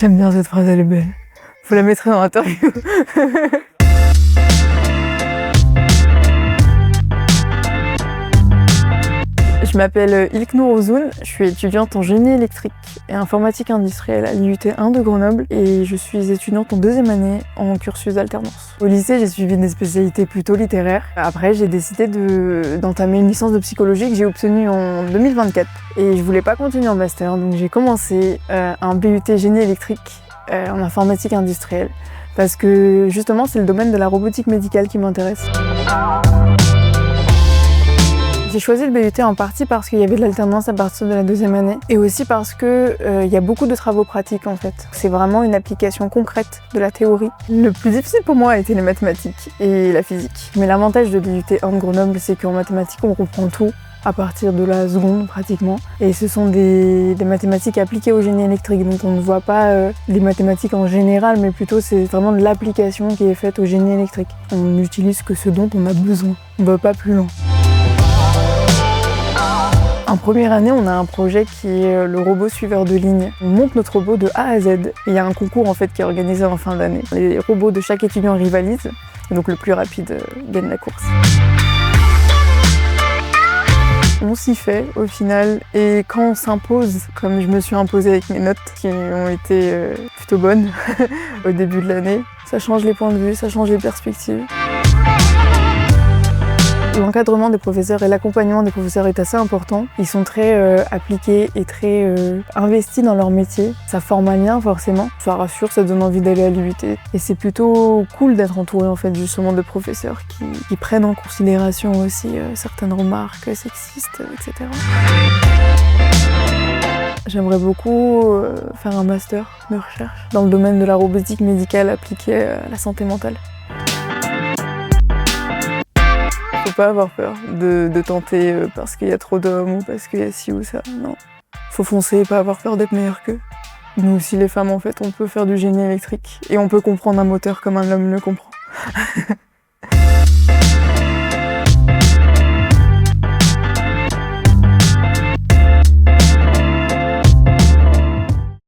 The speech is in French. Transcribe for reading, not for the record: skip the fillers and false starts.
J'aime bien cette phrase, elle est belle. Faut la mettre dans l'interview. Je m'appelle Ilknour Ozoun, je suis étudiante en génie électrique et informatique industrielle à l'IUT 1 de Grenoble et je suis étudiante en deuxième année en cursus alternance. Au lycée, j'ai suivi des spécialités plutôt littéraires. Après, j'ai décidé d'entamer une licence de psychologie que j'ai obtenue en 2024 et je voulais pas continuer en master, donc j'ai commencé un BUT génie électrique en informatique industrielle parce que justement, c'est le domaine de la robotique médicale qui m'intéresse. J'ai choisi le BUT en partie parce qu'il y avait de l'alternance à partir de la deuxième année et aussi parce que y a beaucoup de travaux pratiques en fait. C'est vraiment une application concrète de la théorie. Le plus difficile pour moi a été les mathématiques et la physique. Mais l'avantage de l'IUT 1 de Grenoble, c'est qu'en mathématiques, on comprend tout à partir de la seconde pratiquement. Et ce sont des mathématiques appliquées au génie électrique. Donc on ne voit pas les mathématiques en général, mais plutôt c'est vraiment de l'application qui est faite au génie électrique. On n'utilise que ce dont on a besoin. On ne va pas plus loin. En première année, on a un projet qui est le robot suiveur de ligne. On monte notre robot de A à Z. Et il y a un concours en fait qui est organisé en fin d'année. Les robots de chaque étudiant rivalisent, et donc le plus rapide gagne la course. On s'y fait au final, et quand on s'impose, comme je me suis imposée avec mes notes qui ont été plutôt bonnes au début de l'année, ça change les points de vue, ça change les perspectives. L'encadrement des professeurs et l'accompagnement des professeurs est assez important. Ils sont très appliqués et très investis dans leur métier. Ça forme un lien forcément, ça rassure, ça donne envie d'aller à l'IUT. Et c'est plutôt cool d'être entouré en fait justement de professeurs qui prennent en considération aussi certaines remarques sexistes, etc. J'aimerais beaucoup faire un master de recherche dans le domaine de la robotique médicale appliquée à la santé mentale. Faut pas avoir peur de tenter parce qu'il y a trop d'hommes ou parce qu'il y a ci ou ça, non. Faut foncer et pas avoir peur d'être meilleur qu'eux. Nous aussi les femmes en fait, on peut faire du génie électrique et on peut comprendre un moteur comme un homme le comprend.